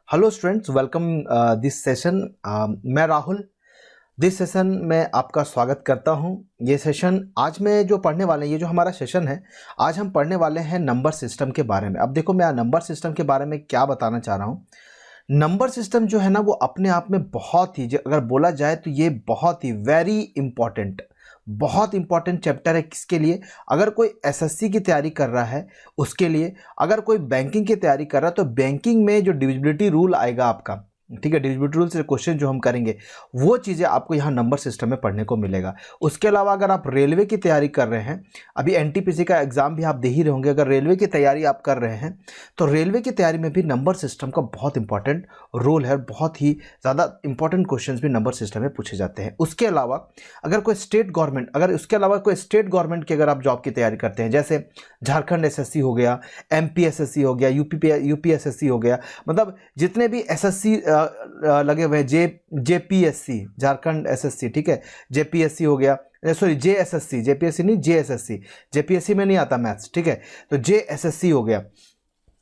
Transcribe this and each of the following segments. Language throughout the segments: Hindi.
Hello students, welcome this session. मैं राहुल दिस सेशन में आपका स्वागत करता हूं। ये सेशन आज में जो पढ़ने वाले हैं, ये जो हमारा सेशन है, आज हम पढ़ने वाले हैं नंबर सिस्टम के बारे में। अब देखो, मैं नंबर सिस्टम के बारे में क्या बताना चाह रहा हूं। नंबर सिस्टम जो है ना, वो अपने आप में बहुत ही, अगर बोला जाए तो ये बहुत ही बहुत इंपॉर्टेंट चैप्टर है। किसके लिए? अगर कोई एसएससी की तैयारी कर रहा है उसके लिए, अगर कोई बैंकिंग की तैयारी कर रहा है तो बैंकिंग में जो डिविजिबिलिटी रूल आएगा आपका, ठीक है, डिविजिबिलिटी रूल से क्वेश्चन जो हम करेंगे वो चीज़ें आपको यहाँ नंबर सिस्टम में पढ़ने को मिलेगा। उसके अलावा अगर आप रेलवे की तैयारी कर रहे हैं, अभी एनटीपीसी का एग्जाम भी आप दे ही रहे होंगे, अगर रेलवे की तैयारी आप कर रहे हैं तो रेलवे की तैयारी में भी नंबर सिस्टम का बहुत इंपॉर्टेंट रोल है। बहुत ही ज़्यादा इंपॉर्टेंट क्वेश्चन भी नंबर सिस्टम में पूछे जाते हैं। उसके अलावा अगर कोई स्टेट गवर्नमेंट, अगर उसके अलावा कोई स्टेट गवर्नमेंट की अगर आप जॉब की तैयारी करते हैं, जैसे झारखंड एसएससी हो गया, एमपी एसएससी हो गया, यूपी एसएससी हो गया, मतलब जितने भी एसएससी लगे हुए हैं, जेपीएससी, झारखंड एसएससी, ठीक है, जेपीएससी हो गया, सॉरी जेएसएससी, जेपीएससी नहीं जेएसएससी, जेपीएससी में नहीं आता मैथ्स, ठीक है, तो जेएसएससी हो गया।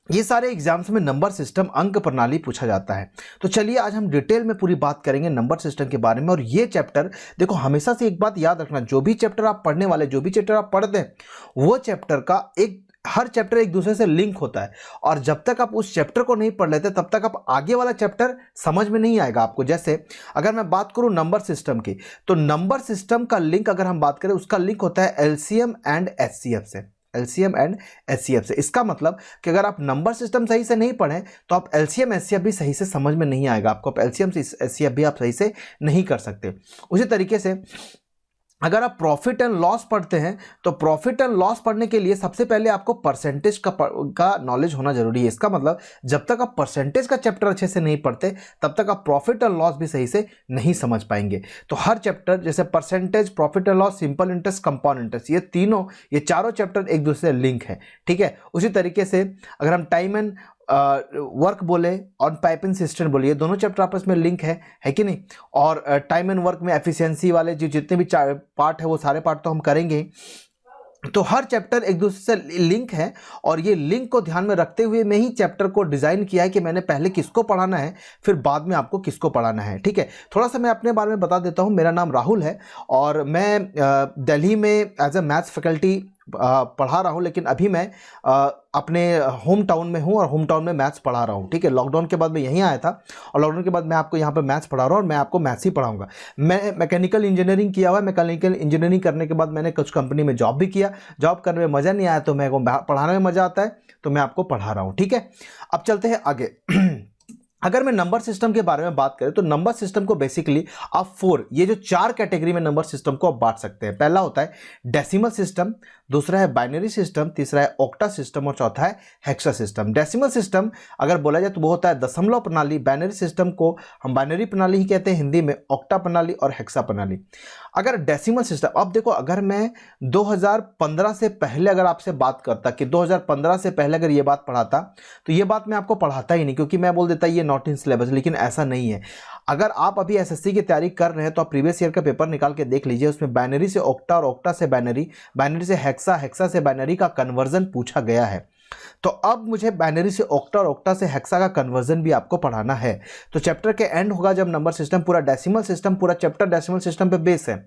ये सारे एग्जाम्स में नंबर सिस्टम, अंक प्रणाली पूछा जाता है। तो चलिए आज हम डिटेल में पूरी बात करेंगे नंबर सिस्टम के बारे में। और ये चैप्टर देखो, हमेशा से एक बात याद रखना, जो भी चैप्टर आप पढ़ने वाले, जो भी चैप्टर आप पढ़ते हैं, वो चैप्टर का हर चैप्टर एक दूसरे से लिंक होता है। और जब तक आप उस चैप्टर को नहीं पढ़ लेते तब तक आप आगे वाला चैप्टर समझ में नहीं आएगा आपको। जैसे अगर मैं बात करूं नंबर सिस्टम की, तो नंबर सिस्टम का लिंक अगर हम बात करें, उसका लिंक होता है एलसीएम एंड एचसीएफ से। एलसीएम एंड एचसीएफ से, इसका मतलब कि अगर आप नंबर सिस्टम सही से नहीं पढ़ें तो आप एलसीएम एचसीएफ भी सही से समझ में नहीं आएगा आपको। एलसीएम से एचसीएफ भी आप सही से नहीं कर सकते। उसी तरीके से अगर आप प्रॉफिट एंड लॉस पढ़ते हैं तो प्रॉफिट एंड लॉस पढ़ने के लिए सबसे पहले आपको परसेंटेज का नॉलेज होना जरूरी है। इसका मतलब जब तक आप परसेंटेज का चैप्टर अच्छे से नहीं पढ़ते तब तक आप प्रॉफिट एंड लॉस भी सही से नहीं समझ पाएंगे। तो हर चैप्टर, जैसे percentage, profit and loss, simple interest, compound interest, ये चारों चैप्टर एक दूसरे से लिंक है, ठीक है। उसी तरीके से अगर हम टाइम एंड वर्क बोले और पाइप एंड सिस्टम बोले, ये दोनों चैप्टर आपस में लिंक है कि नहीं। और टाइम एंड वर्क में एफिशिएंसी वाले जो जितने भी पार्ट है वो सारे पार्ट तो हम करेंगे। तो हर चैप्टर एक दूसरे से लिंक है और ये लिंक को ध्यान में रखते हुए मैं ही चैप्टर को डिजाइन किया है कि मैंने पहले किसको पढ़ाना है, फिर बाद में आपको किसको पढ़ाना है, ठीक है। थोड़ा सा मैं अपने बारे में बता देता हूँ। मेरा नाम राहुल है और मैं दिल्ली में एज ए मैथ्स फैकल्टी पढ़ा रहा हूँ, लेकिन अभी मैं अपने होम टाउन में हूँ और होम टाउन में मैथ्स पढ़ा रहा हूँ, ठीक है। लॉकडाउन के बाद मैं यहीं आया था और लॉकडाउन के बाद मैं आपको यहाँ पर मैथ्स पढ़ा रहा हूँ और मैं आपको मैथ्स ही पढ़ाऊंगा। मैं मैकेनिकल इंजीनियरिंग किया हुआ है। मैकेनिकल इंजीनियरिंग करने के बाद मैंने कुछ कंपनी में जॉब भी किया। जॉब करने में मज़ा नहीं आया तो मेरे को पढ़ाने में मज़ा आता है, तो मैं आपको पढ़ा रहा हूँ, ठीक है। अब चलते हैं आगे। अगर मैं नंबर सिस्टम के बारे में बात करें तो नंबर सिस्टम को बेसिकली आप ये जो 4 कैटेगरी में नंबर सिस्टम को आप बांट सकते हैं। पहला होता है डेसिमल सिस्टम, दूसरा है बाइनरी सिस्टम, तीसरा है ऑक्टा सिस्टम और चौथा है हेक्सा सिस्टम। डेसिमल सिस्टम अगर बोला जाए तो वो होता है दशमलव प्रणाली। बाइनरी सिस्टम को हम बाइनरी प्रणाली ही कहते हैं हिंदी में, ऑक्टा प्रणाली और हेक्सा प्रणाली। अगर डेसिमल सिस्टम, अब देखो, अगर मैं 2015 से पहले अगर आपसे बात करता कि 2015 से पहले अगर ये बात पढ़ाता तो ये बात मैं आपको पढ़ाता ही नहीं, क्योंकि मैं बोल देता ये नॉट इन सिलेबस। लेकिन ऐसा नहीं है। अगर आप अभी एसएससी की तैयारी कर रहे हैं तो आप प्रीवियस ईयर का पेपर निकाल के देख लीजिए, उसमें बाइनरी से ऑक्टा और ऑक्टा से बाइनरी, बाइनरी से हेक्सा, हेक्सा से बाइनरी का कन्वर्जन पूछा गया है। तो अब मुझे बाइनरी से ऑक्टा और ऑक्टा से हेक्सा का कन्वर्जन भी आपको पढ़ाना है। तो चैप्टर के एंड होगा जब नंबर सिस्टम, पूरा डेसिमल सिस्टम, पूरा चैप्टर डेसिमल सिस्टम पे बेस है।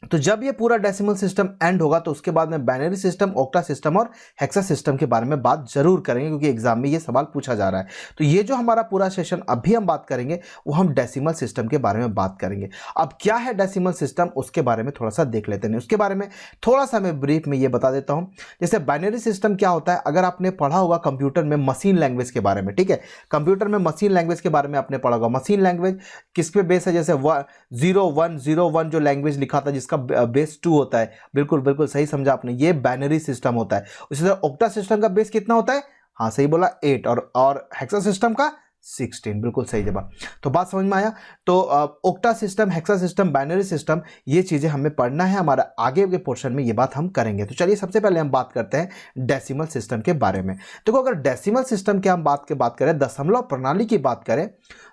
तो जब ये पूरा डेसिमल सिस्टम एंड होगा तो उसके बाद में बाइनरी सिस्टम, ऑक्टा सिस्टम और हेक्सा सिस्टम के बारे में बात जरूर करेंगे, क्योंकि एग्जाम में ये सवाल पूछा जा रहा है। तो ये जो हमारा पूरा सेशन अभी हम बात करेंगे वो हम डेसिमल सिस्टम के बारे में बात करेंगे। अब क्या है डेसिमल सिस्टम, उसके बारे में थोड़ा सा देख लेते हैं। उसके बारे में थोड़ा सा मैं ब्रीफ में ये बता देता हूँ। जैसे बाइनरी सिस्टम क्या होता है, अगर आपने पढ़ा होगा कंप्यूटर में मशीन लैंग्वेज के बारे में, ठीक है, कंप्यूटर में मशीन लैंग्वेज के बारे में आपने पढ़ा होगा। मशीन लैंग्वेज किस पे बेस है, जैसे 0101 जो लैंग्वेज लिखा था जिसका बेस 2 होता है, बिल्कुल बिल्कुल सही समझा आपने, ये बाइनरी सिस्टम होता है। उसी तरह ऑक्टा सिस्टम का बेस कितना होता है, हाँ सही बोला, 8, और हेक्सा सिस्टम का 16, बिल्कुल सही जवाब। तो बात समझ में आया। तो octa system, hexa system, binary system, ये चीजें हमें पढ़ना है। हमारा आगे के पोर्शन में ये बात हम करेंगे। तो चलिए सबसे पहले हम बात करते हैं डेसिमल सिस्टम के बारे में। देखो, अगर डेसिमल सिस्टम की हम बात करें, दशमलव प्रणाली की बात करें,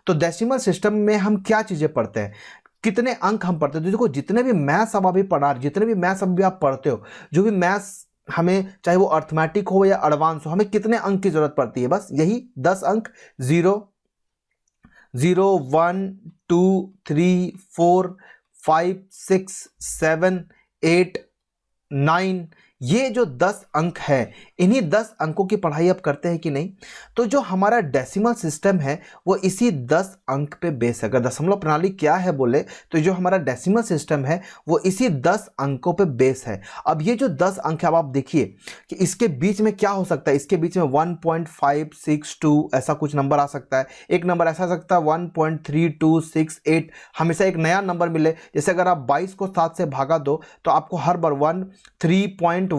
तो डेसिमल सिस्टम में हम क्या चीजें पढ़ते हैं, कितने अंक हम पढ़ते हैं। तो देखो, जितने भी मैथ्स अब अभी पढ़ा, जितने भी मैथ्स अभी आप पढ़ते हो, जो भी मैथ्स हमें, चाहे वो अर्थमेटिक हो या एडवांस हो, हमें कितने अंक की जरूरत पड़ती है, बस यही 10 अंक, 0 0 1 2 3 4 5 6 7 8 9, ये जो 10 अंक है, इन्हीं 10 अंकों की पढ़ाई आप करते हैं कि नहीं? तो जो हमारा डेसिमल सिस्टम है वो इसी 10 अंक पे बेस है। अगर दशमलव प्रणाली क्या है बोले तो जो हमारा डेसिमल सिस्टम है वो इसी 10 अंकों पे बेस है। अब ये जो 10 अंक है, अब आप देखिए कि इसके बीच में क्या हो सकता है। इसके बीच में 1.562 ऐसा कुछ नंबर आ सकता है, एक नंबर ऐसा आ सकता है 1.3268, हमेशा एक नया नंबर मिले। जैसे अगर आप 22 को 7 से भागा दो तो आपको हर बार 3.14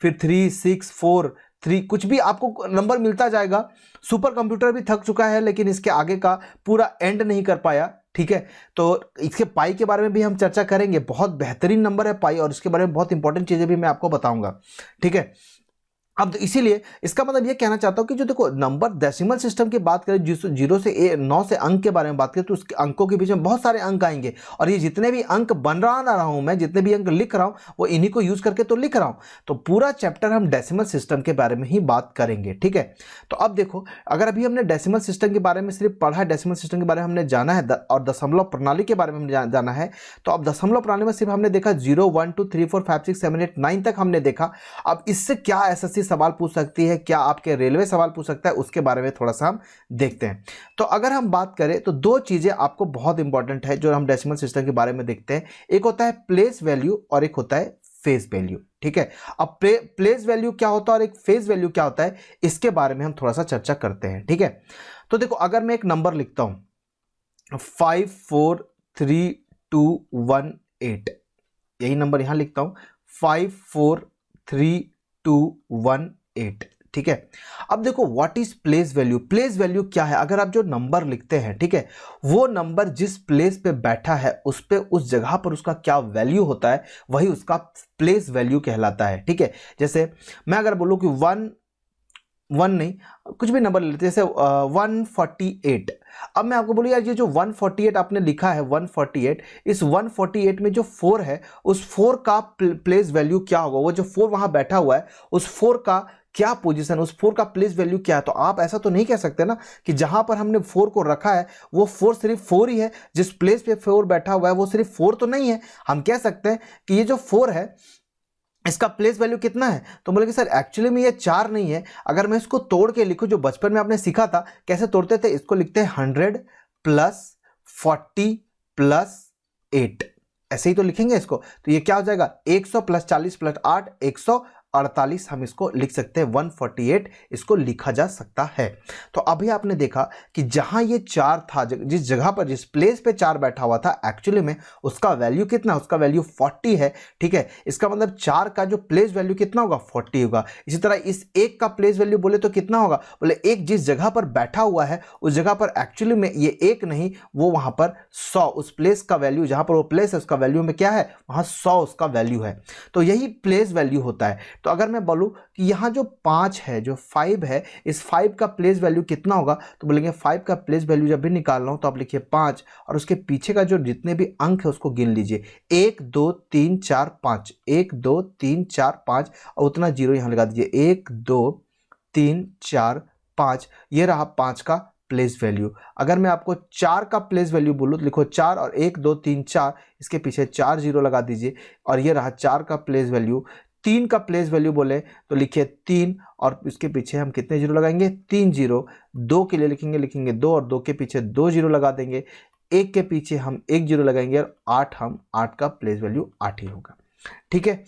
फिर 3643 कुछ भी आपको नंबर मिलता जाएगा। सुपर कंप्यूटर भी थक चुका है लेकिन इसके आगे का पूरा एंड नहीं कर पाया। ठीक है, तो इसके पाई के बारे में भी हम चर्चा करेंगे। बहुत बेहतरीन नंबर है पाई और इसके बारे में बहुत इंपॉर्टेंट चीजें भी मैं आपको बताऊंगा। ठीक है, अब तो इसीलिए इसका मतलब ये कहना चाहता हूं कि जो देखो नंबर डेसिमल सिस्टम की बात करें, 0 से 9 से अंक के बारे में बात करें तो उसके अंकों के बीच में बहुत सारे अंक आएंगे और ये जितने भी अंक बन रहा हूं मैं, जितने भी अंक लिख रहा हूं वो इन्हीं को यूज करके तो लिख रहा हूं। तो पूरा चैप्टर हम डेसिमल सिस्टम के बारे में ही बात करेंगे। ठीक है, तो अब देखो अगर अभी हमने डेसिमल सिस्टम के बारे में सिर्फ पढ़ा है, डेसिमल सिस्टम के बारे में हमने जाना है और दशमलव प्रणाली के बारे में हमने जाना है, तो अब दशमलव प्रणाली में सिर्फ हमने देखा 0 1 2 3 4 5 6 7 8 9 तक हमने देखा। अब इससे क्या एसएससी सवाल पूछ सकती है, क्या आपके रेलवे सवाल पूछ सकता है, उसके बारे में थोड़ा सा हम देखते हैं। तो अगर हम बात करें तो दो चीजें आपको बहुत इंपॉर्टेंट है जो हम डेसिमल सिस्टम के बारे में देखते हैं। एक होता है प्लेस वैल्यू और एक होता है फेस वैल्यू। ठीक है, अब प्लेस वैल्यू क्या होता है और एक फेस वैल्यू क्या होता है, इसके बारे में हम थोड़ा सा चर्चा करते हैं। ठीक है, तो देखो अगर मैं एक नंबर लिखता हूं 543218, यही नंबर यहां लिखता हूं 543218। ठीक है, अब देखो what is place value. Place value क्या है? अगर आप जो नंबर लिखते हैं, ठीक है, वो नंबर जिस प्लेस पे बैठा है उस पे, उस जगह पर उसका क्या वैल्यू होता है, वही उसका प्लेस वैल्यू कहलाता है। ठीक है, जैसे मैं अगर बोलूं कि 1 नहीं, कुछ भी नंबर ले लेते हैं, जैसे 148। अब मैं आपको बोलूँ यार ये जो 148 आपने लिखा है 148, इस 148 में जो 4 है उस 4 का प्लेस वैल्यू क्या होगा? वो जो 4 वहां बैठा हुआ है उस 4 का क्या पोजीशन, उस 4 का प्लेस वैल्यू क्या है? तो आप ऐसा तो नहीं कह सकते ना कि जहां पर हमने 4 को रखा है वो 4 सिर्फ 4 ही है, जिस प्लेस पे 4 बैठा हुआ है वो सिर्फ 4 तो नहीं है। हम कह सकते हैं कि ये जो 4 है इसका प्लेस वैल्यू कितना है? तो बोले कि सर एक्चुअली में ये 4 नहीं है। अगर मैं इसको तोड़ के लिखूं, जो बचपन में आपने सीखा था कैसे तोड़ते थे, इसको लिखते हैं 100 प्लस 40 प्लस 8, ऐसे ही तो लिखेंगे इसको। तो ये क्या हो जाएगा 100 प्लस 40 प्लस 8 148, हम इसको लिख सकते हैं 148, इसको लिखा जा सकता है। तो अभी आपने देखा कि जहां ये 4 था, जिस जगह पर, जिस प्लेस पे 4 बैठा हुआ था, एक्चुअली में उसका वैल्यू कितना, उसका वैल्यू 40 है। ठीक है, इसका मतलब 4 का जो प्लेस वैल्यू कितना होगा 40 होगा। इसी तरह इस 1 का प्लेस वैल्यू बोले तो कितना होगा, बोले 1 जिस जगह पर बैठा हुआ है उस जगह पर एक्चुअली में ये 1 नहीं, वो वहां पर 100, उस प्लेस का वैल्यू, जहां पर वो प्लेस है उसका वैल्यू में क्या है, वहां 100 उसका वैल्यू है। तो यही प्लेस वैल्यू होता है। तो अगर मैं बोलूं कि यहां जो 5 है, जो 5 है, इस 5 का प्लेस वैल्यू कितना होगा, तो बोलेंगे 5 का प्लेस वैल्यू जब भी निकाल रहा हूं तो आप लिखिए 5 और उसके पीछे का जो जितने भी अंक है उसको गिन लीजिए, 1 2 3 4 5, 1 2 3 4 5 और उतना जीरो यहां लगा दीजिए, 1 2 3 4 5, ये रहा 5 का प्लेस वैल्यू। अगर मैं आपको 4 का प्लेस वैल्यू बोलूं तो लिखो 4 और 1 2 3 4, इसके पीछे 4 जीरो लगा दीजिए और ये रहा 4 का प्लेस वैल्यू। 3 का प्लेस वैल्यू बोले तो लिखिए 3 और इसके पीछे हम कितने जीरो लगाएंगे, 3 जीरो। 2 के लिए लिखेंगे 2 और 2 के पीछे 2 जीरो लगा देंगे, 1 के पीछे हम 1 जीरो लगाएंगे और 8 का प्लेस वैल्यू 8 ही होगा। ठीक है,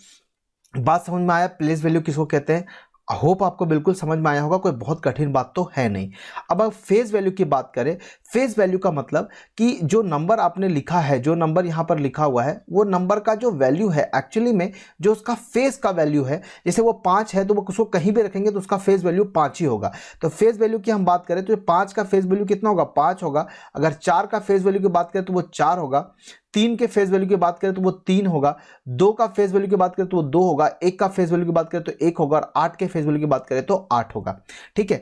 बात समझ में आया प्लेस वैल्यू किसको कहते हैं? होप आपको बिल्कुल समझ में आया होगा, कोई बहुत कठिन बात तो है नहीं। अब फेस वैल्यू की बात करें, फेस वैल्यू का मतलब कि जो नंबर आपने लिखा है, जो नंबर यहाँ पर लिखा हुआ है, वो नंबर का जो वैल्यू है एक्चुअली में जो उसका फेस का वैल्यू है, जैसे वो 5 है तो वो उसको कहीं भी रखेंगे तो उसका फेस वैल्यू 5 ही होगा। तो फेस वैल्यू की हम बात करें तो 5 का फेस वैल्यू कितना होगा, 5 होगा। अगर 4 का फेस वैल्यू की बात करें तो वो 4 होगा। 3 के फेस वैल्यू की बात करें तो वो 3 होगा। 2 का फेस वैल्यू की बात करें तो वो 2 होगा। 1 का फेस वैल्यू की बात करें तो 1 होगा और 8 के फेस वैल्यू की बात करें तो 8 होगा। ठीक है,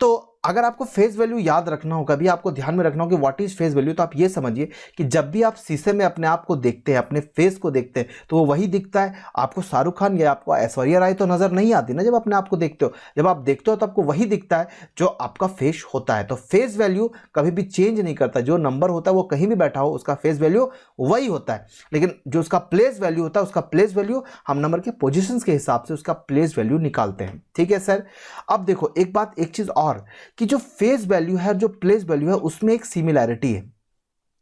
तो अगर आपको फेस वैल्यू याद रखना हो, कभी आपको ध्यान में रखना हो कि व्हाट इज फेस वैल्यू, तो आप ये समझिए कि जब भी आप शीशे में अपने आप को देखते हैं, अपने फेस को देखते हैं, तो वो वही दिखता है। आपको शाहरुख खान या आपको ऐश्वर्या राय तो नजर नहीं आती ना जब अपने आप को देखते हो। जब आप देखते हो तो आपको वही दिखता है जो आपका फेस होता है। तो फेस वैल्यू कभी भी चेंज नहीं करता। जो नंबर होता है वो कहीं भी बैठा हो, उसका फेस वैल्यू वही होता है। लेकिन जो उसका प्लेस वैल्यू होता है, उसका प्लेस वैल्यू हम नंबर के पोजिशन के हिसाब से उसका प्लेस वैल्यू निकालते हैं। ठीक है सर। अब देखो एक बात, एक चीज और, कि जो फेस वैल्यू है, जो प्लेस वैल्यू है, उसमें एक सिमिलैरिटी है,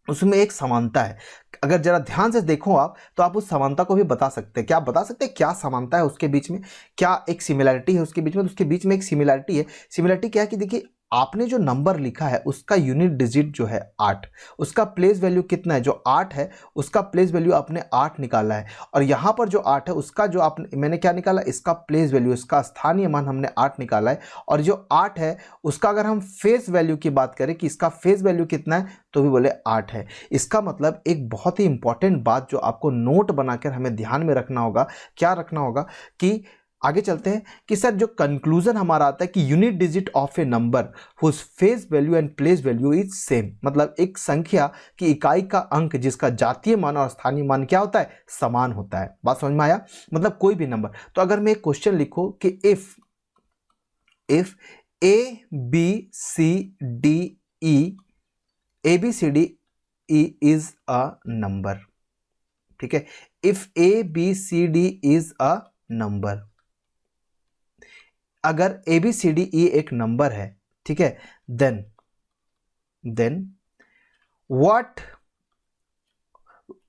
उसमें एक समानता है। अगर जरा ध्यान से देखो आप, तो आप उस समानता को भी बता सकते हैं। क्या आप बता सकते हैं क्या समानता है उसके बीच में, क्या एक सिमिलैरिटी है उसके बीच में? तो उसके बीच में एक सिमिलैरिटी है। सिमिलैरिटी क्या है कि देखिए, आपने जो नंबर लिखा है उसका यूनिट डिजिट जो है 8, उसका प्लेस वैल्यू कितना है? जो 8 है उसका प्लेस वैल्यू आपने 8 निकाला है। और यहाँ पर जो 8 है उसका जो आपने, मैंने क्या निकाला? इसका प्लेस वैल्यू, इसका स्थानीय मान हमने 8 निकाला है। और जो 8 है उसका अगर हम फेस वैल्यू की बात करें कि इसका फेस वैल्यू कितना है, तो भी बोले 8 है। इसका मतलब एक बहुत ही इंपॉर्टेंट बात जो आपको नोट बनाकर हमें ध्यान में रखना होगा, क्या रखना होगा कि आगे चलते हैं कि सर जो कंक्लूजन हमारा आता है कि unit digit of a number whose face value and place value is same, मतलब एक संख्या की इकाई का अंक जिसका जातीय मान और स्थानीय मान क्या होता है? समान होता है। बात समझ में आया? मतलब कोई भी नंबर। तो अगर मैं एक क्वेश्चन लिखूं कि if A B C D E ABCDE is a number, ठीक है, if ABCD is a number, अगर ABCDE एक नंबर है, ठीक है, देन व्हाट,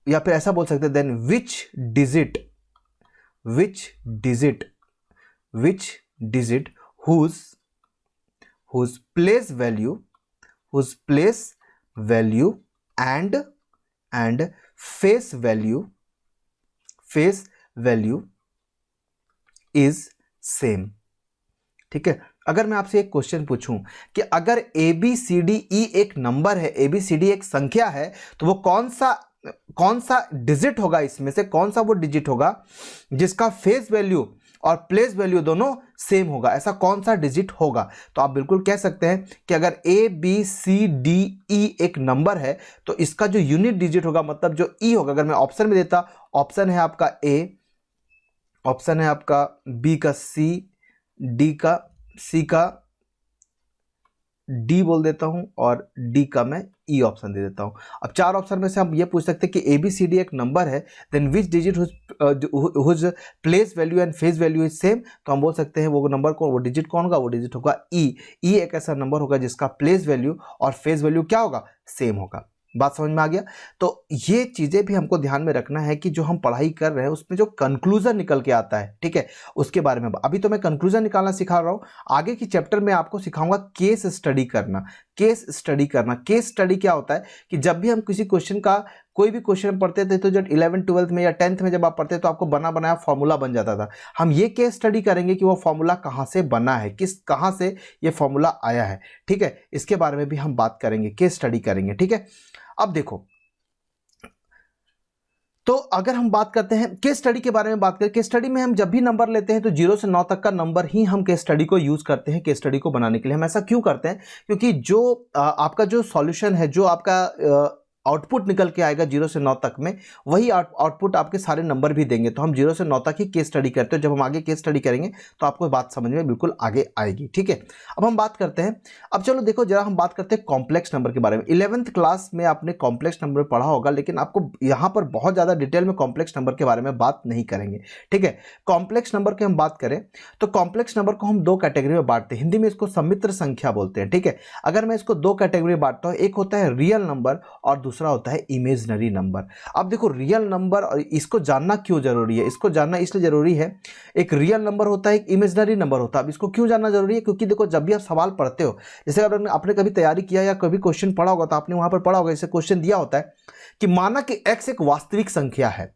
या फिर ऐसा बोल सकते हैं then which digit whose place value and face value is same। ठीक है। अगर मैं आपसे एक क्वेश्चन पूछूं कि अगर ABCDE एक नंबर है, ABCD एक संख्या है, तो वो कौन सा डिजिट होगा, इसमें से कौन सा वो डिजिट होगा जिसका फेस वैल्यू और प्लेस वैल्यू दोनों सेम होगा? ऐसा कौन सा डिजिट होगा? तो आप बिल्कुल कह सकते हैं कि अगर ABCDE एक नंबर है तो इसका जो यूनिट डिजिट होगा, मतलब जो E होगा, अगर मैं ऑप्शन में देता, ऑप्शन है आपका A, ऑप्शन है आपका B का C, D का C का D बोल देता हूं और D का मैं E ऑप्शन दे देता हूं। अब 4 ऑप्शन में से हम ये पूछ सकते हैं कि ABCD एक नंबर है, then which digit whose place value and face value is same. तो हम बोल सकते हैं वो नंबर कौन, वो डिजिट कौन होगा? वो डिजिट होगा E। E एक ऐसा नंबर होगा जिसका प्लेस वैल्यू और फेस वैल्यू क्या होगा? सेम होगा। बात समझ में आ गया? तो ये चीजें भी हमको ध्यान में रखना है कि जो हम पढ़ाई कर रहे हैं उसमें जो कंक्लूजन निकल के आता है, ठीक है, उसके बारे में। अभी तो मैं कंक्लूजन निकालना सिखा रहा हूं, आगे की चैप्टर में आपको सिखाऊंगा केस स्टडी करना। केस स्टडी क्या होता है कि जब भी हम किसी क्वेश्चन का, कोई भी क्वेश्चन पढ़ते थे, तो जब 11th 12th में या 10th में जब आप पढ़ते तो आपको बना बनाया फॉर्मूला बन जाता था। हम ये केस स्टडी करेंगे कि वो फॉर्मूला कहाँ से बना है, कहाँ से ये फॉर्मूला आया है, ठीक है, इसके बारे में भी हम बात करेंगे, केस स्टडी करेंगे, ठीक है। अब देखो, तो अगर हम बात करते हैं केस स्टडी के बारे में, बात करें केस स्टडी में हम जब भी नंबर लेते हैं तो 0 से 9 तक का नंबर ही हम केस स्टडी को यूज करते हैं। केस स्टडी को बनाने के लिए हम ऐसा क्यों करते हैं? क्योंकि जो आपका जो सॉल्यूशन है, जो आपका आउटपुट निकल के आएगा 0 से 9 तक में, वही आउटपुट आपके सारे नंबर भी देंगे। तो हम 0 से 9 तक ही केस स्टडी करते हैं। जब हम आगे केस स्टडी करेंगे तो आपको बात समझ में बिल्कुल आगे आएगी, ठीक है। अब हम बात करते हैं, अब चलो देखो जरा हम बात करते हैं कॉम्प्लेक्स नंबर के बारे में। 11th क्लास में आपने कॉम्प्लेक्स नंबर पढ़ा होगा, लेकिन आपको यहाँ पर बहुत ज़्यादा डिटेल में कॉम्प्लेक्स नंबर के बारे में बात नहीं करेंगे, ठीक है। कॉम्प्लेक्स नंबर की हम बात करें तो कॉम्प्लेक्स नंबर को हम 2 कैटेगरी में बांटते हैं। हिंदी में इसको सम्मिश्र संख्या बोलते हैं, ठीक है। अगर मैं इसको 2 कैटेगरी में बांटता हूँ, एक होता है रियल नंबर और दूसरा होता है इमेजिनरी नंबर। अब देखो रियल नंबर, और इसको जानना क्यों जरूरी है? इसको जानना इसलिए जरूरी है, एक रियल नंबर होता है, एक इमेजिनरी नंबर होता है। अब इसको क्यों जानना जरूरी है? क्योंकि देखो जब भी आप सवाल पढ़ते हो, जैसे अगर आपने कभी तैयारी किया या कभी क्वेश्चन पढ़ा होगा, तो आपने वहां पर पढ़ा होगा, जैसे क्वेश्चन दिया होता है कि माना कि x एक वास्तविक संख्या है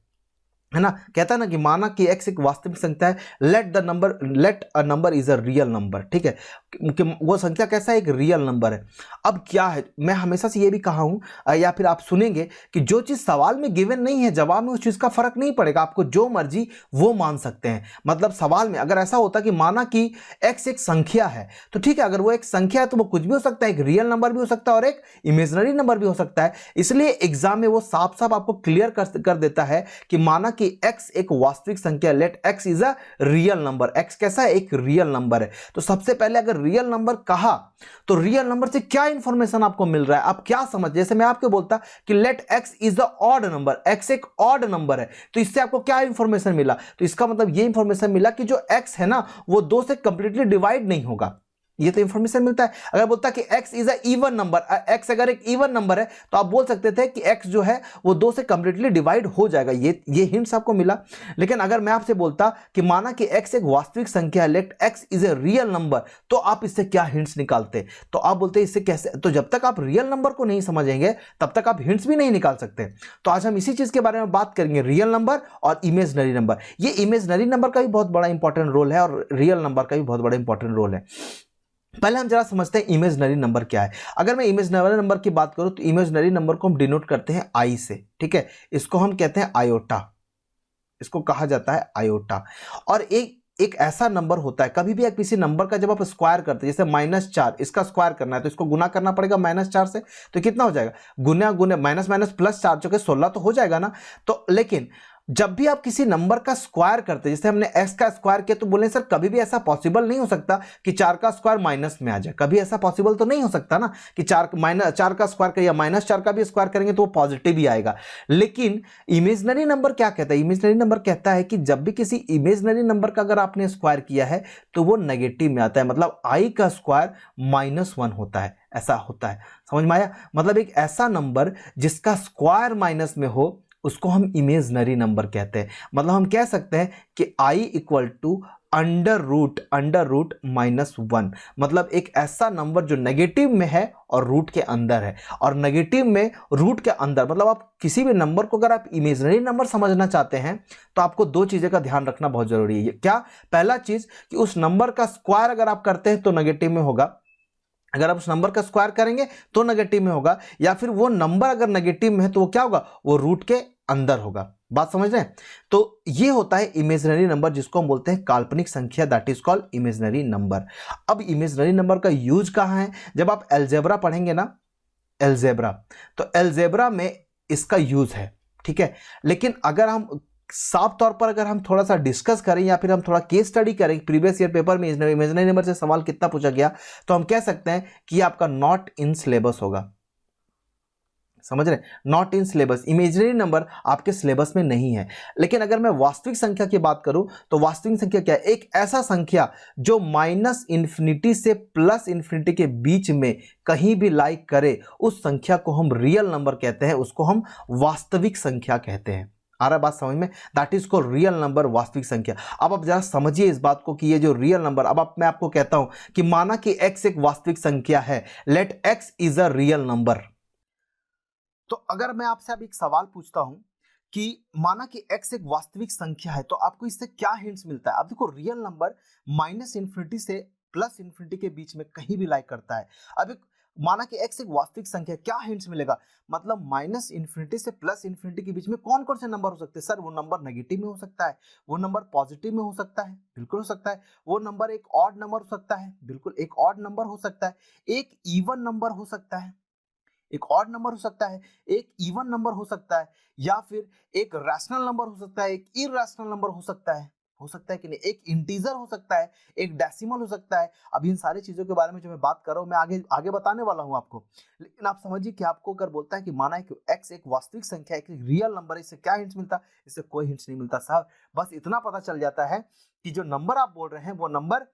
ना, कहता है ना कि माना कि x एक वास्तविक संख्या है, let a number is a real number, ठीक है। वो संख्या कैसा है, एक रियल नंबर है। अब क्या है, मैं हमेशा से ये भी कहा हूं या फिर आप सुनेंगे कि जो चीज सवाल में गिवन नहीं है जवाब में उस चीज का फर्क नहीं पड़ेगा, आपको जो मर्जी वो मान सकते हैं। मतलब सवाल में अगर ऐसा होता कि माना कि x एक संख्या है, तो ठीक है, अगर वो एक संख्या है तो वो कुछ भी हो सकता है, एक रियल नंबर भी हो सकता है और एक इमेजिनरी नंबर भी हो सकता है। इसलिए एग्जाम में वो साफ साफ आपको क्लियर कर देता है कि माना कि x एक वास्तविक संख्या, let x is a real number, x कैसा है, एक रियल नंबर है। तो सबसे पहले अगर रियल नंबर कहा तो रियल नंबर से क्या इंफॉर्मेशन आपको मिल रहा है, आप क्या समझ, जैसे मैं आपको बोलता कि let x is the odd number, x एक ऑड नंबर है, तो इससे आपको क्या इंफॉर्मेशन मिला, तो इसका मतलब ये इंफॉर्मेशन मिला कि जो x है ना वो 2 से कंप्लीटली डिवाइड नहीं होगा, ये तो इंफॉर्मेशन मिलता है। अगर बोलता कि x is a even number, x अगर एक इवन नंबर है तो आप बोल सकते थे कि x जो है वो 2 से कंप्लीटली डिवाइड हो जाएगा, ये हिंट्स आपको मिला। लेकिन अगर मैं आपसे बोलता कि माना कि x एक वास्तविक संख्या है, let x is a real number, तो आप इससे क्या हिंट्स निकालते, तो आप बोलते इससे कैसे, तो जब तक आप रियल नंबर को नहीं समझेंगे तब तक आप हिंट्स भी नहीं निकाल सकते। तो आज हम इसी चीज के बारे में बात करेंगे, रियल नंबर और इमेजिनरी नंबर। ये इमेजिनरी नंबर का भी बहुत बड़ा इंपॉर्टेंट रोल है और रियल नंबर का भी बहुत बड़ा इंपॉर्टेंट रोल है। पहले हम जरा समझते हैं इमेजिनरी नंबर क्या है। अगर मैं इमेजिनरी नंबर की बात करूं तो इमेजिनरी नंबर को हम डिनोट करते हैं आई से, ठीक है, इसको हम कहते हैं आयोटा, इसको कहा जाता है आयोटा। और एक ऐसा नंबर होता है, कभी भी किसी नंबर का जब आप स्क्वायर करते हैं, जैसे -4, इसका स्क्वायर करना है तो इसको गुना करना पड़ेगा -4 से, तो कितना हो जाएगा, गुना गुना माइनस माइनस प्लस 4 जो कि 16 तो हो जाएगा ना। तो लेकिन जब भी आप किसी नंबर का स्क्वायर करते हैं, जैसे हमने x का स्क्वायर किया, तो बोले सर कभी भी ऐसा पॉसिबल नहीं हो सकता कि 4 का स्क्वायर माइनस में आ जाए, कभी ऐसा पॉसिबल तो नहीं हो सकता ना कि 4 का स्क्वायर करें या -4 का भी स्क्वायर करेंगे तो वो पॉजिटिव ही आएगा। लेकिन इमेजिनरी नंबर क्या कहता है, इमेजिनरी नंबर कहता है कि जब भी किसी इमेजिनरी नंबर का अगर आपने स्क्वायर किया है तो वो नेगेटिव में आता है, मतलब i का स्क्वायर -1 होता है, ऐसा होता है। समझ में आया, मतलब एक ऐसा नंबर जिसका स्क्वायर माइनस में हो उसको हम इमेजिनरी नंबर कहते हैं। मतलब हम कह सकते हैं कि i equal to under root -1, मतलब एक ऐसा नंबर जो नेगेटिव में है और रूट के अंदर है, और नेगेटिव में रूट के अंदर, मतलब आप किसी भी नंबर को अगर आप इमेजिनरी नंबर समझना चाहते हैं तो आपको 2 चीजें का ध्यान रखना बहुत जरूरी है। क्या, पहला चीज कि उस नंबर का स्क्वायर अगर आप करते हैं तो नेगेटिव में होगा, अगर आप उस नंबर का स्क्वायर करेंगे तो नेगेटिव में होगा, या फिर वो नंबर अगर नेगेटिव में है तो वो क्या होगा, वो रूट के अंदर होगा। बात समझ रहे हैं, तो ये होता है इमेजिनरी नंबर, जिसको हम बोलते हैं काल्पनिक संख्या, that is called imaginary number. अब इमेजिनरी नंबर का यूज कहां है, जब आप अलजेब्रा पढ़ेंगे ना, अलजेब्रा, तो अलजेब्रा में इसका यूज है, ठीक है। लेकिन अगर हम साफ तौर पर अगर हम थोड़ा सा डिस्कस करें या फिर हम थोड़ा केस स्टडी करें, प्रीवियस ईयर पेपर में इमेजिनरी नंबर से सवाल कितना पूछा गया, तो हम कह सकते हैं कि आपका नॉट इन सिलेबस होगा। समझ रहे, not in syllabus, imaginary number आपके सिलेबस में नहीं है। लेकिन अगर मैं वास्तविक संख्या की बात करूं तो वास्तविक संख्या क्या है, एक ऐसा संख्या जो -∞ से +∞ के बीच में कहीं भी लाइक करे, उस संख्या को हम रियल नंबर कहते हैं, उसको हम वास्तविक संख्या कहते हैं। आ रहा है बात समझ में, that is called real number, वास्तविक संख्या। अब आप जरा समझिए इस बात को कि ये जो रियल नंबर, अब मैं आपको कहता हूं कि माना कि x एक वास्तविक संख्या है, let x is a real number. तो अगर मैं आपसे अब एक सवाल पूछता हूं कि माना कि x एक वास्तविक संख्या है, तो आपको इससे क्या हिंट्स मिलता है। अब देखो, रियल नंबर -∞ से +∞ के बीच में कहीं भी लाइक करता है। अब एक माना कि x एक वास्तविक संख्या, क्या हिंट्स मिलेगा, मतलब -∞ से +∞ के बीच में कौन कौन से नंबर हो सकते हैं। सर वो नंबर नेगेटिव में हो सकता है, वो नंबर पॉजिटिव में हो सकता है, बिल्कुल हो सकता है, वो नंबर एक ऑड नंबर हो सकता है, बिल्कुल एक ऑड नंबर हो सकता है, एक इवन नंबर हो सकता है, एक ऑड नंबर हो सकता है, एक इवन नंबर हो सकता है, या फिर एक रैशनल नंबर हो सकता है, एक इरैशनल नंबर हो सकता है कि नहीं, एक इंटीजर हो सकता है, एक डेसिमल हो सकता है। अब इन सारी चीजों के बारे में जो मैं बात कर रहा हूं, मैं आगे आगे बताने वाला हूं आपको। लेकिन आप समझिए कि आपको अगर बोलता है कि माना है कि x एक वास्तविक संख्या है, एक रियल नंबर है, इससे क्या हिंट्स मिलता है, इससे कोई हिंट्स नहीं मिलता साहब। बस इतना पता चल जाता है कि जो नंबर आप बोल रहे हैं वो नंबर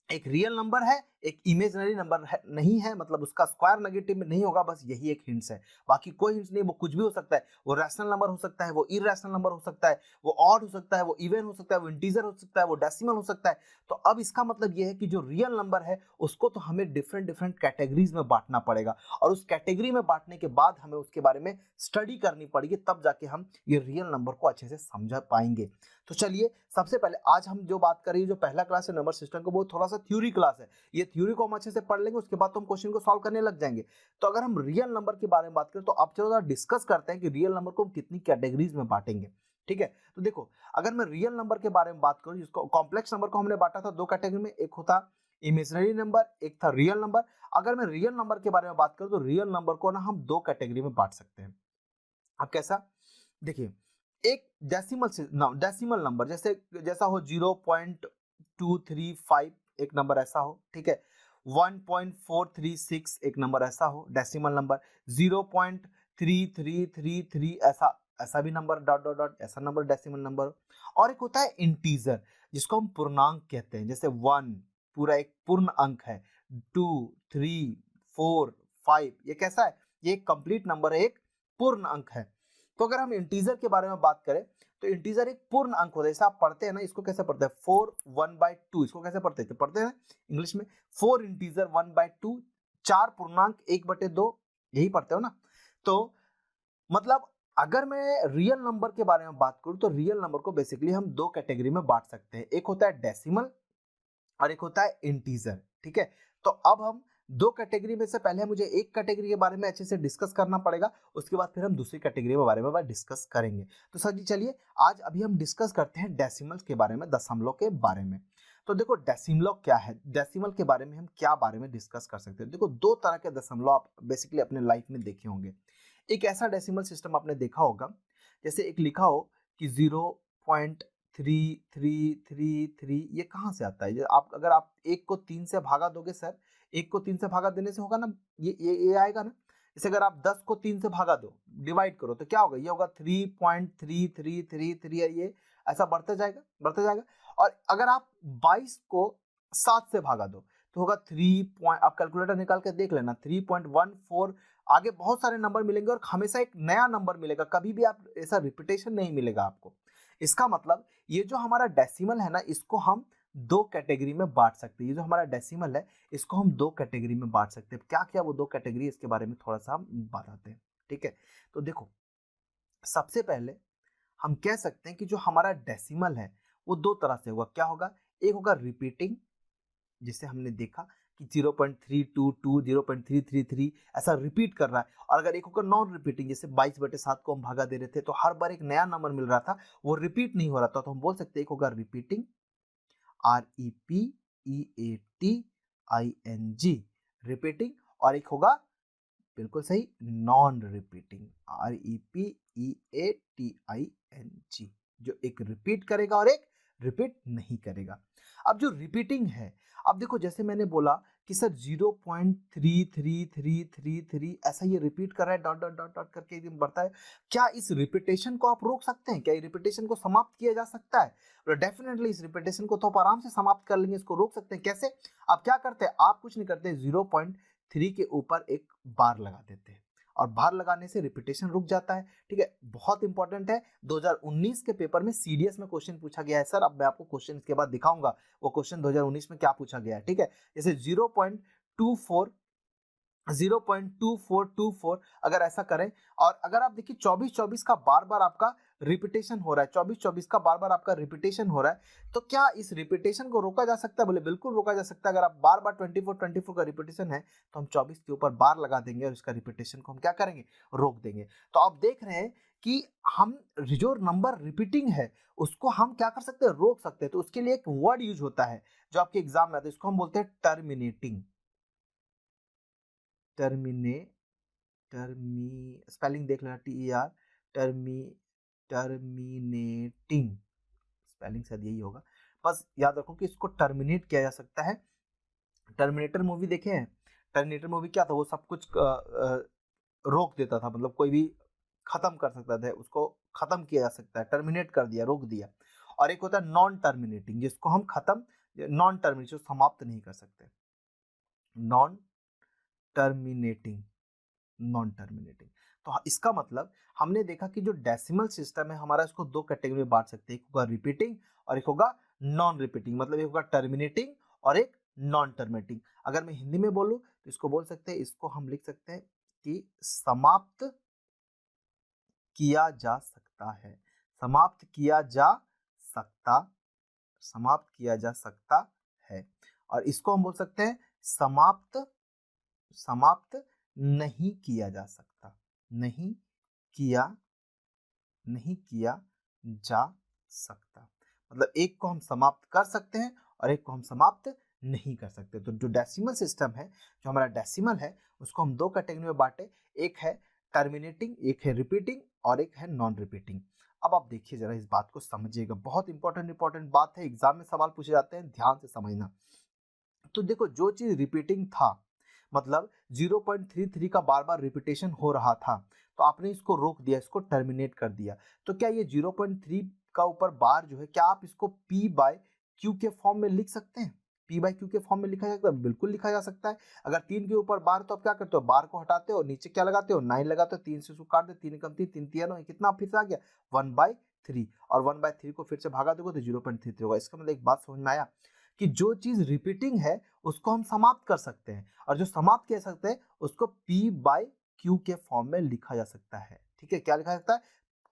एक रियल नंबर है, एक इमेजिनरी नंबर है नहीं है, मतलब उसका स्क्वायर नेगेटिव में नहीं होगा, बस यही एक हिंट्स है, बाकी कोई हिंट्स नहीं। वो कुछ भी हो सकता है, वो रैशनल नंबर हो सकता है, वो इरैशनल नंबर हो सकता है, वो ऑड हो सकता है, वो इवन हो सकता है, वो इंटीजर हो सकता है, वो डेसिमल हो सकता है। तो अब इसका मतलब ये है कि जो रियल नंबर है उसको तो हमें डिफरेंट डिफरेंट कैटेगरीज में बांटना पड़ेगा, और उस कैटेगरी में बांटने के बाद हमें उसके बारे में स्टडी करनी पड़ेगी, तब जाके हम ये रियल नंबर को अच्छे से समझ पाएंगे। तो चलिए, सबसे पहले आज हम जो बात करेंगे, जो पहला क्लास है नंबर सिस्टम का, वो थोड़ा सा थ्योरी क्लास है। ये थ्योरी को हम अच्छे से पढ़ लेंगे, उसके बाद तो हम क्वेश्चन को सॉल्व करने लग जाएंगे। तो अगर हम रियल नंबर के बारे में बात करें तो अब चलो डिस्कस करते हैं कि रियल नंबर को हम कितनी कैटेगरीज में बांटेंगे। ठीक है, तो देखो अगर मैं रियल नंबर के बारे में बात करूं, जिसको कॉम्प्लेक्स नंबर को हमने बांटा था दो कैटेगरी में, एक होता इमेजिनरी नंबर, एक था रियल नंबर। अगर मैं रियल नंबर के बारे में बात करूं तो रियल नंबर को ना हम दो कैटेगरी में बांट सकते हैं। अब कैसा, देखिए एक डेसिमल नंबर जैसा हो 0.235 एक नंबर ऐसा हो, ठीक है, 1.436 एक नंबर ऐसा हो डेसिमल नंबर, 0.3333 ऐसा ऐसा भी नंबर डॉट डॉट डॉट ऐसा नंबर डेसिमल नंबर। और एक होता है इंटीजर जिसको हम पूर्णांक कहते हैं, जैसे 1 पूरा एक पूर्ण अंक है, 2 3 4 5 ये कैसा है, ये एक कंप्लीट नंबर है, एक पूर्ण अंक है। तो अगर हम इंटीजर के बारे में बात करें तो इंटीजर एक पूर्ण अंक होता है, जैसे आप पढ़ते हैं ना, इसको कैसे पढ़ते हैं 4 1/2, इसको कैसे पढ़ते हैं, पढ़ते हैं इंग्लिश में 4 इंटीजर 1/2, 4 पूर्णांक 1/2, यही पढ़ते हो ना। तो मतलब अगर मैं रियल नंबर के बारे में बात करूं तो रियल नंबर को बेसिकली हम दो कैटेगरी में बांट सकते हैं, एक होता है डेसिमल और एक होता है इंटीजर। ठीक है, तो अब हम दो कैटेगरी में से पहले मुझे एक कैटेगरी के बारे में अच्छे से डिस्कस करना पड़ेगा, उसके बाद फिर हम दूसरी कैटेगरी के बारे में डिस्कस करेंगे। तो सर जी चलिए आज अभी हम डिस्कस करते हैं डेसिमल्स के बारे में, दशमलव के बारे में। तो देखो डेसिमलव क्या है, डेसिमल के बारे में हम क्या बारे में डिस्कस कर सकते हैं। देखो दो तरह के दशमलव आप बेसिकली अपने लाइफ में देखे होंगे। एक ऐसा डेसिमल सिस्टम आपने देखा होगा, जैसे एक लिखा हो कि 0.3333, ये कहाँ से आता है, आप अगर आप एक को 3 से भागा दोगे सर, एक को 3 से भागा देने से होगा ना, ये आएगा ना। जैसे अगर आप 10 को 3 से भागा दो, डिवाइड करो, तो क्या होगा, ये होगा 3.3333, ये ऐसा बढ़ता जाएगा बढ़ता जाएगा। और अगर आप 22 को 7 से भागा दो तो होगा 3 आप कैलकुलेटर निकाल के देख लेना 3.14, आगे बहुत सारे नंबर मिलेंगे और हमेशा एक नया नंबर मिलेगा, कभी भी आप ऐसा रिपीटेशन नहीं मिलेगा आपको। इसका मतलब ये जो हमारा डेसिमल है ना, इसको हम दो कैटेगरी में बांट सकते हैं। ये जो हमारा डेसिमल है इसको हम दो कैटेगरी में बांट सकते हैं। क्या क्या वो दो कैटेगरी, इसके बारे में थोड़ा सा हम बताते हैं। ठीक है, तो देखो सबसे पहले हम कह सकते हैं कि जो हमारा डेसिमल है वो दो तरह से होगा। क्या होगा, एक होगा रिपीटिंग, जिसे हमने देखा कि 0.322 0.333 ऐसा रिपीट कर रहा है। और अगर एक होगा नॉन रिपीटिंग, जैसे 22/7 को हम भागा दे रहे थे तो हर बार एक नया नंबर मिल रहा था, वो रिपीट नहीं हो रहा था, तो हम बोल सकते हैं एक होगा रिपीटिंग, REPEATING रिपीटिंग, और एक होगा बिल्कुल सही नॉन रिपीटिंग, REPEATING, जो एक रिपीट करेगा और एक रिपीट नहीं करेगा। अब जो रिपीटिंग है, अब देखो जैसे मैंने बोला कि सर 0.3333 ऐसा ये रिपीट कर रहा है, डॉट डॉट डॉट डॉट करके एकदम बढ़ता है। क्या इस रिपीटेशन को आप रोक सकते हैं, क्या रिपीटेशन को समाप्त किया जा सकता है? डेफिनेटली इस रिपीटेशन को तो आप आराम से समाप्त कर लेंगे, इसको रोक सकते हैं। कैसे? आप क्या करते हैं, आप कुछ नहीं करते, 0.3 के ऊपर एक बार लगा देते हैं और बार लगाने से रिपीटेशन रुक जाता है। ठीक है, बहुत इंपॉर्टेंट है, 2019 के पेपर में सीडीएस में क्वेश्चन पूछा गया है सर। अब मैं आपको क्वेश्चन इसके बाद दिखाऊंगा वो क्वेश्चन 2019 में क्या पूछा गया है। ठीक है, जैसे 0.24 अगर ऐसा करें, और अगर आप देखिए 24-24 का बार बार आपका रिपीटेशन हो रहा है, 24-24 का बार बार आपका रिपीटेशन हो रहा है, तो क्या इस रिपीटेशन को रोका जा सकता है? बोले बिल्कुल रोका जा सकता है। अगर आप बार बार 24-24 का रिपीटेशन है तो हम 24 के ऊपर बार लगा देंगे और इसका रिपीटेशन को हम क्या करेंगे, रोक देंगे। तो आप देख रहे हैं कि हम जो नंबर रिपीटिंग है उसको हम क्या कर सकते हैं, रोक सकते हैं। तो उसके लिए एक वर्ड यूज होता है जो आपके एग्जाम में आता है, इसको हम बोलते हैं टर्मिनेटिंग। स्पेलिंग देख लेना, TER, टर्मिनेटिंग, स्पेलिंग शायद यही होगा। बस याद रखो कि इसको टर्मिनेट किया जा सकता है। टर्मिनेटर मूवी देखे हैं? टर्मिनेटर मूवी क्या था, वो सब कुछ रोक देता था, मतलब कोई भी खत्म कर सकता था, उसको खत्म किया जा सकता है, टर्मिनेट कर दिया, रोक दिया। और एक होता है नॉन टर्मिनेटिंग, जिसको हम खत्म, नॉन टर्मिनेट समाप्त नहीं कर सकते, नॉन टर्मिनेटिंग, नॉन टर्मिनेटिंग। तो इसका मतलब हमने देखा कि जो डेसिमल सिस्टम है हमारा, इसको दो कैटेगरी में बांट सकते हैं, एक होगा रिपीटिंग और एक होगा नॉन रिपीटिंग। मतलब एक होगा टर्मिनेटिंग और एक नॉन टर्मिनेटिंग। अगर मैं हिंदी में बोलूं तो इसको बोल सकते हैं, इसको हम लिख सकते हैं कि समाप्त किया जा सकता है, समाप्त किया जा सकता, समाप्त किया जा सकता है। और इसको हम बोल सकते हैं समाप्त समाप्त नहीं किया जा सकता, नहीं किया जा सकता। मतलब एक को हम समाप्त कर सकते हैं और एक को हम समाप्त नहीं कर सकते। तो जो डेसिमल सिस्टम है, जो हमारा डेसिमल है, उसको हम दो कैटेगरी में बांटे, एक है टर्मिनेटिंग, एक है रिपीटिंग और एक है नॉन रिपीटिंग। अब आप देखिए जरा, इस बात को समझिएगा, बहुत इंपॉर्टेंट बात है, एग्जाम में सवाल पूछे जाते हैं, ध्यान से समझना। तो देखो, जो चीज रिपीटिंग था, मतलब 0.33 का बार बार रिपीटेशन हो रहा था, तो आपने इसको रोक दिया, इसको टर्मिनेट कर दिया। तो क्या ये 0.3 का ऊपर बार जो है, क्या आप इसको P बाय Q के फॉर्म में लिख सकते हैं? P बाय Q के फॉर्म में लिखा जा सकता है? बिल्कुल लिखा जा सकता है। अगर 3 के ऊपर बार, तो आप क्या करते हो, बार को हटाते हो, नीचे क्या लगाते हो, 9 लगाते हो, 3 से उसको काट दे, 3 कम 3, 3 3 9, कितना फिर से आ गया 1/3, और 1/3 को फिर से भागा दोगे तो 0.33 होगा। इसका मतलब एक बात समझ में आया कि जो चीज रिपीटिंग है उसको हम समाप्त कर सकते हैं, और जो समाप्त कह सकते हैं उसको P बाय Q के फॉर्म में लिखा जा सकता है। ठीक है, क्या लिखा जा सकता है?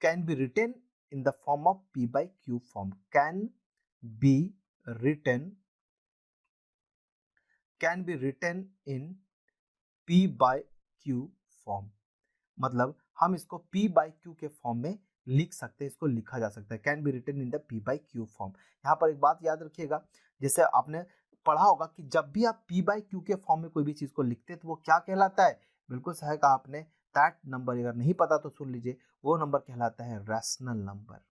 Can be written in the form of P by Q form, can be written in P by Q form. मतलब हम इसको P बाय Q के फॉर्म में लिख सकते हैं, इसको लिखा जा सकता है, can be written in the P by Q form. यहाँ पर एक बात याद रखिएगा, जैसे आपने पढ़ा होगा कि जब भी आप P बाय Q के फॉर्म में कोई भी चीज को लिखते हैं तो वो क्या कहलाता है? बिल्कुल सही कहा आपने, दैट नंबर, अगर नहीं पता तो सुन लीजिए, वो नंबर कहलाता है रैशनल नंबर।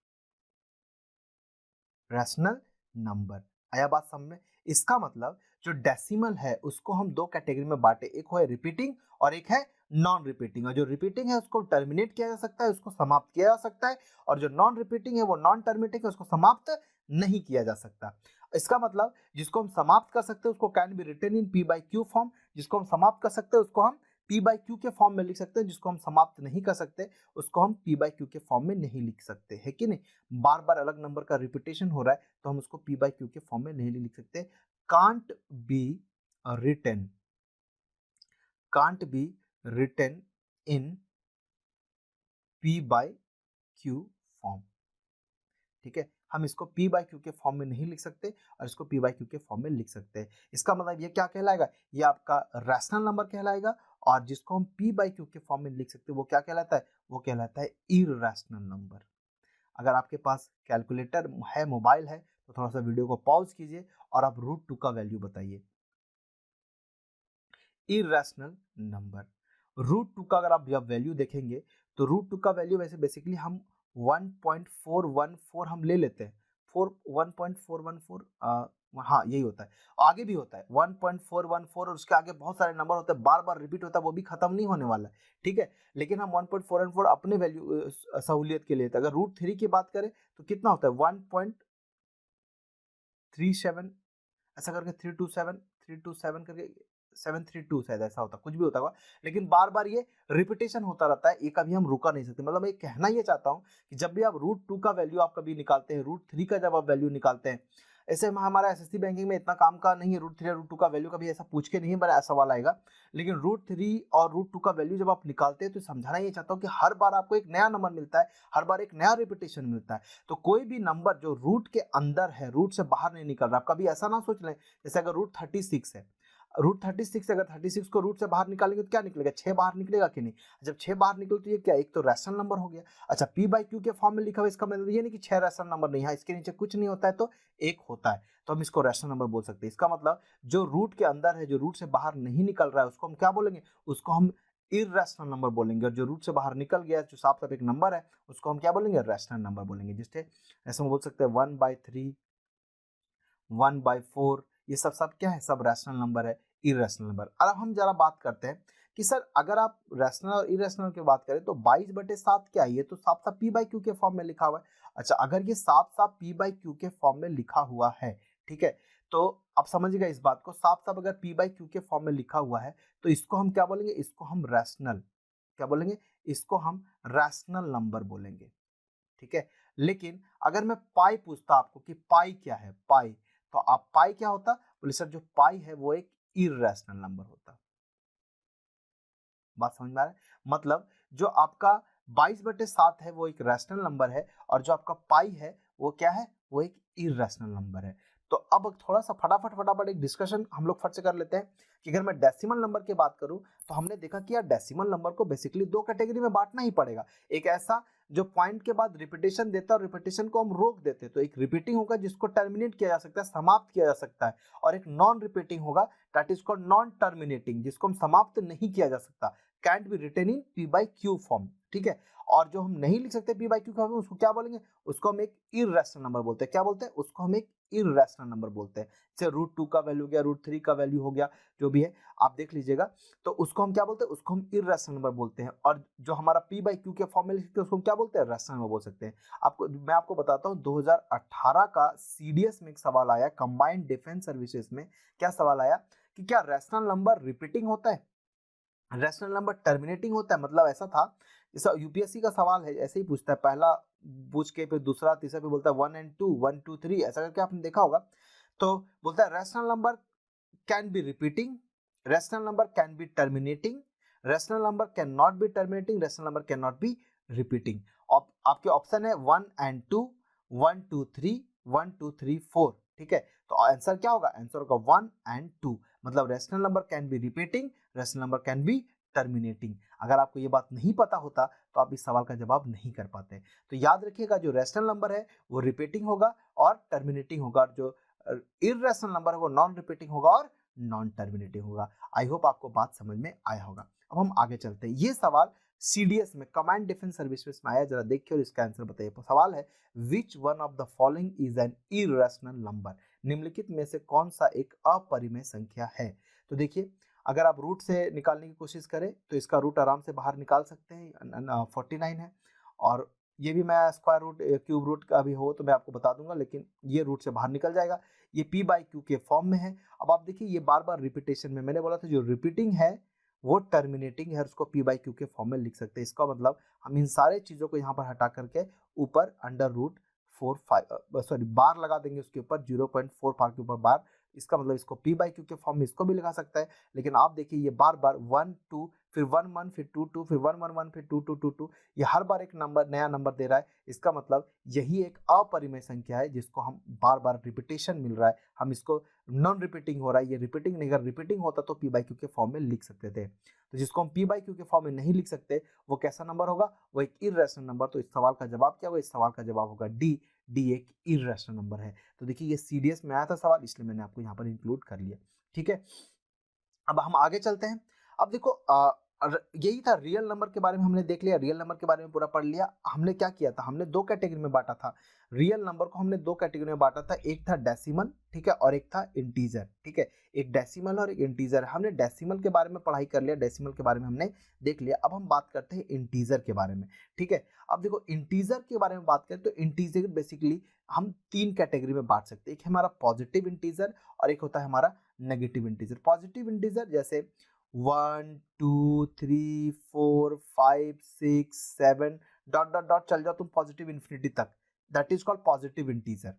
रैशनल नंबर, आया बात समझ में? इसका मतलब जो डेसिमल है उसको हम दो कैटेगरी में बांटे, एक है रिपीटिंग और एक है नॉन रिपीटिंग। और जो रिपीटिंग है उसको टर्मिनेट किया जा सकता है, उसको समाप्त किया जा सकता है, और जो नॉन रिपीटिंग है वो नॉन टर्मिनेटिंग है, उसको समाप्त नहीं किया जा सकता। इसका मतलब जिसको हम समाप्त कर सकते हैं उसको can be written in P by Q form, जिसको हम समाप्त कर सकते हैं उसको हम P बाय Q के फॉर्म में लिख सकते हैं, जिसको हम समाप्त नहीं कर सकते उसको हम P बाय Q के फॉर्म में नहीं लिख सकते, है कि नहीं? बार बार अलग नंबर का रिपीटेशन हो रहा है तो हम उसको P बाय Q के फॉर्म में नहीं लिख सकते। Can't be written, can't be written in P by Q form. ठीक है, हम इसको P बाय Q के फॉर्म में नहीं लिख सकते और इसको P बाय Q के फॉर्म में लिख सकते हैं। इसका मतलब ये क्या कहलाएगा? ये आपका रैशनल नंबर कहलाएगा, और जिसको हम P बाय Q के फॉर्म में लिख सकते हैं वो क्या कहलाता है? वो कहलाता है इरैशनल नंबर। अगर आपके पास कैलकुलेटर है, मोबाइल है, तो थोड़ा सा वीडियो को पॉज कीजिए और आप √2 का वैल्यू बताइए। इरैशनल नंबर, √2 का अगर आप जब वैल्यू देखेंगे तो √2 का वैल्यू वैसे बेसिकली हम 1.414 हम ले लेते हैं, 1.414, हाँ यही होता है। आगे भी होता है 1.414 और उसके आगे बहुत सारे नंबर होते हैं, बार बार रिपीट होता है, वो भी खत्म नहीं होने वाला है। ठीक है, लेकिन हम 1.414 अपने वैल्यू सहूलियत के लिए लेते हैं। अगर √3 की बात करें तो कितना होता है? 1.37, ऐसा करके 327 करके 732 शायद ऐसा होता, कुछ भी होता होगा, लेकिन बार बार ये रिपीटेशन होता रहता है, ये कभी हम रुका नहीं सकते। मतलब मैं कहना ये चाहता हूँ कि जब भी आप √2 का वैल्यू आप कभी निकालते हैं, √3 का जब आप वैल्यू निकालते हैं, ऐसे हमारा एसएससी बैंकिंग में इतना काम का नहीं है, √3 या √2 का वैल्यू कभी ऐसा पूछ के नहीं बड़ा सवाल आएगा, लेकिन √3 और √2 का वैल्यू जब आप निकालते हैं तो समझाना ये चाहता हूँ कि हर बार आपको एक नया नंबर मिलता है, हर बार एक नया रिपीटेशन मिलता है। तो कोई भी नंबर जो रूट के अंदर है, रूट से बाहर नहीं निकल रहा, कभी ऐसा ना सोच लें जैसे अगर √36 है, √36, अगर 36 को रूट से बाहर निकालेंगे तो क्या निकलेगा? 6 बाहर निकलेगा कि नहीं? जब 6 बाहर निकले तो ये क्या, एक तो रैशनल नंबर हो गया। अच्छा, P बाय Q के फॉर्म में लिखा हुआ, इसका मतलब ये नहीं कि 6 रैशनल नंबर नहीं है, इसके नीचे कुछ नहीं होता है तो एक होता है, तो हम इसको रैशनल नंबर बोल सकते हैं। इसका मतलब जो रूट के अंदर है, जो रूट से बाहर नहीं निकल रहा है, उसको हम क्या बोलेंगे? उसको हम इरैशनल नंबर बोलेंगे। और जो रूट से बाहर निकल गया, जो साफ साफ एक नंबर है, उसको हम क्या बोलेंगे? रैशनल नंबर बोलेंगे। जिससे ऐसे हम बोल सकते हैं 1/3, 1/4, ये सब सब क्या है? सब रैशनल नंबर है, इरैशनल नंबर। अब हम जरा बात करते हैं कि सर अगर आप रैशनल और इरैशनल की बात करें तो 22/7 क्या है? ये तो साफ साफ P बाय Q के फॉर्म में लिखा हुआ है। अच्छा, अगर ये साफ साफ P बाय Q के फॉर्म में लिखा हुआ है, ठीक है, तो आप समझिएगा इस बात को, साफ साफ अगर P बाय Q के फॉर्म में लिखा हुआ है तो इसको हम क्या बोलेंगे? इसको हम रैशनल, क्या बोलेंगे? इसको हम रैशनल नंबर बोलेंगे। ठीक है, लेकिन अगर मैं पाई पूछता आपको कि पाई क्या है, पाई, तो आप पाई क्या होता? बोले सर जो पाई है वो एक इरैशनल नंबर होता। बात समझ में आ रहा है? मतलब जो आपका 22/7 है वो एक रैशनल नंबर है, और जो आपका पाई है वो क्या है? वो एक इरैशनल नंबर है। तो अब थोड़ा सा फटाफट एक डिस्कशन हम लोग फट से कर लेते हैं कि अगर मैं डेसिमल नंबर की बात करूं तो हमने देखा कि यार डेसिमल नंबर को बेसिकली दो कैटेगरी में बांटना ही पड़ेगा। एक ऐसा जो पॉइंट के बाद रिपीटेशन देता है और रिपीटेशन को हम रोक देते हैं, तो एक रिपीटिंग होगा जिसको टर्मिनेट किया जा सकता है, समाप्त किया जा सकता है, और एक नॉन रिपीटिंग होगा that is called non terminating, जिसको हम समाप्त नहीं किया जा सकता, can't be written in P by Q form, ठीक है। और जो हम नहीं लिख सकते पी बाई क्यू फॉर्म में, उसको क्या बोलेंगे, उसको हम एक इर्रेशनल नंबर बोलते हैं। क्या बोलते हैं उसको, हम एक इर्रेशनल नंबर बोलते हैं। जैसे √2 का वैल्यू हो गया, √3 का वैल्यू हो गया, जो भी है आप देख लीजिएगा, तो उसको हम क्या बोलते हैं, उसको हम इर्रेशनल नंबर बोलते हैं। और जो हमारा पी बाई क्यू के फॉर्म में लिखते हैं उसको हम क्या बोलते हैं, रैशनल नंबर बोल सकते हैं। मैं आपको बताता हूँ 2018 का सीडीएस में एक सवाल आया कंबाइंड डिफेंस सर्विसेज में। क्या सवाल आया कि क्या रैशनल नंबर रिपीटिंग होता है, रैशनल नंबर टर्मिनेटिंग होता है। मतलब ऐसा था, जैसा यूपीएससी का सवाल है, ऐसे ही पूछता है, पहला पूछ के फिर दूसरा तीसरा, फिर बोलता है 1 and 2 1 2 3, ऐसा करके आपने देखा होगा। तो बोलता है rational number can be repeating, rational number can be terminating, rational number can not be terminating, rational number can not be repeating. आपके ऑप्शन है 1 and 2 1 2 3 1 2 3 4, ठीक है। तो आंसर क्या होगा, आंसर होगा 1 and 2। मतलब rational number can be repeating, rational number can be terminating. अगर आपको ये बात नहीं पता होता तो आप इस सवाल का जवाब नहीं कर पाते। तो याद रखिएगा, जो रैशनल नंबर है वो रिपीटिंग होगा और टर्मिनेटिंग होगा, और जो इर्रेशनल नंबर है वो नॉन रिपीटिंग होगा और नॉन टर्मिनेटिंग होगा। आई होप आपको बात समझ में आया होगा। अब हम आगे चलते हैं। ये सवाल सीडीएस में, कमांड डिफेंस सर्विसेज में आया, जरा देखिए और इसका आंसर बताइए। सवाल है which one of the following is an irrational number, निम्नलिखित में से कौन सा एक अपरिमेय संख्या है। तो देखिए, अगर आप रूट से निकालने की कोशिश करें तो इसका रूट आराम से बाहर निकाल सकते हैं, 49 है। और ये भी मैं स्क्वायर रूट क्यूब रूट का भी हो तो मैं आपको बता दूंगा, लेकिन ये रूट से बाहर निकल जाएगा। ये पी बाई क्यू के फॉर्म में है। अब आप देखिए, ये बार बार रिपीटेशन में, मैंने बोला था जो रिपीटिंग है वो टर्मिनेटिंग है, उसको पी बाई क्यू के फॉर्म में लिख सकते हैं। इसका मतलब हम इन सारे चीजों को यहाँ पर हटा करके ऊपर √4 सॉरी बार लगा देंगे, उसके ऊपर 0.45 के ऊपर बार। इसका मतलब इसको पी बाई क्यू के फॉर्म में इसको भी लगा सकता है। लेकिन आप देखिए, ये बार बार 1 2 फिर 1 1 फिर 2 2 फिर 1 1 1 फिर 2 2 2 2, ये हर बार एक नंबर, नया नंबर दे रहा है। इसका मतलब यही एक अपरिमेय संख्या है जिसको हम बार बार रिपीटेशन मिल रहा है, हम इसको नॉन रिपीटिंग हो रहा है, ये रिपीटिंग नहीं। अगर रिपीटिंग होता तो पी बाई क्यू के फॉर्म में लिख सकते थे। तो जिसको हम पी बाई क्यू के फॉर्म में नहीं लिख सकते वो कैसा नंबर होगा, वो एक इर्रेशनल नंबर। तो इस सवाल का जवाब क्या होगा, इस सवाल का जवाब होगा डी। डी एक इर्रेशनल नंबर है। तो देखिए, ये सीडीएस में आया था सवाल, इसलिए मैंने आपको यहाँ पर इंक्लूड कर लिया, ठीक है। अब हम आगे चलते हैं। अब देखो, यही था रियल नंबर के बारे में हमने देख लिया, रियल नंबर के बारे में पूरा पढ़ लिया। हमने क्या किया था, हमने दो कैटेगरी में बांटा था रियल नंबर को, हमने दो कैटेगरी में बांटा था। एक था डेसिमल, ठीक है, और एक था इंटीजर, ठीक है। एक डेसिमल और एक इंटीजर। हमने डेसिमल के बारे में पढ़ाई कर लिया, डेसिमल के बारे में हमने देख लिया। अब हम बात करते हैं इंटीजर के बारे में, ठीक है। अब देखो, इंटीजर के बारे में बात करें तो इंटीजर बेसिकली हम तीन कैटेगरी में बांट सकते हैं। एक है हमारा पॉजिटिव इंटीजर और एक होता है हमारा नेगेटिव इंटीजर। पॉजिटिव इंटीजर जैसे 1 2 3 4 5 6 7 डॉट डॉट डॉट चल जाओ तुम पॉजिटिव इन्फिनिटी तक, that is called positive integer,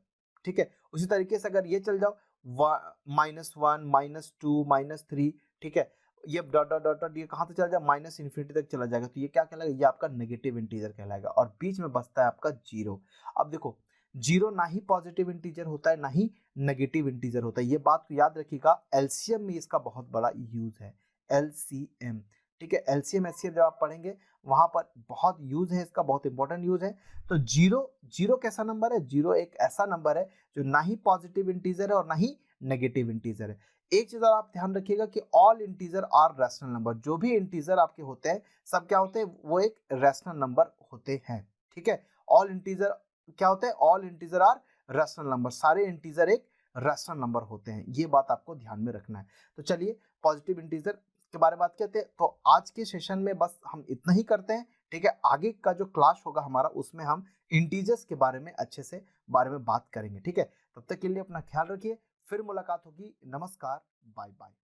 ठीक है। उसी तरीके से अगर ये चल जाओ -1 -2 -3, ठीक है, ये डॉट डॉट डॉट डॉट ये कहाँ तक चला जाए, माइनस इन्फिनिटी तक चला जाएगा, तो ये क्या कहलाएगा, ये आपका नेगेटिव इंटीजर कहलाएगा। और बीच में बचता है आपका जीरो। अब देखो, जीरो ना ही पॉजिटिव इंटीजर होता है ना ही नेगेटिव इंटीजर होता है, ये बात को याद रखिएगा। एलसीएम में इसका बहुत बड़ा यूज है, एलसीएम, ठीक है। एलसीएम एचसीएफ जब आप पढ़ेंगे वहां पर बहुत यूज है इसका, बहुत इंपॉर्टेंट यूज है। तो जीरो कैसा नंबर है, जीरो एक ऐसा नंबर है जो ना ही पॉजिटिव इंटीजर है और ना ही नेगेटिव इंटीजर है। एक चीज और आप ध्यान रखिएगा कि all integer are rational number, जो भी इंटीजर आपके होते हैं सब क्या होते हैं, वो एक रैशनल नंबर होते हैं, ठीक है। ऑल इंटीजर क्या होते हैं, all integer are rational number, सारे इंटीजर एक रैशनल नंबर होते हैं, ये बात आपको ध्यान में रखना है। तो चलिए, पॉजिटिव इंटीजर के बारे में बात करते हैं। तो आज के सेशन में बस हम इतना ही करते हैं, ठीक है। आगे का जो क्लास होगा हमारा, उसमें हम इंटीजर्स के बारे में अच्छे से बारे में बात करेंगे, ठीक है। तब तक के लिए अपना ख्याल रखिए, फिर मुलाकात होगी। नमस्कार, बाय बाय।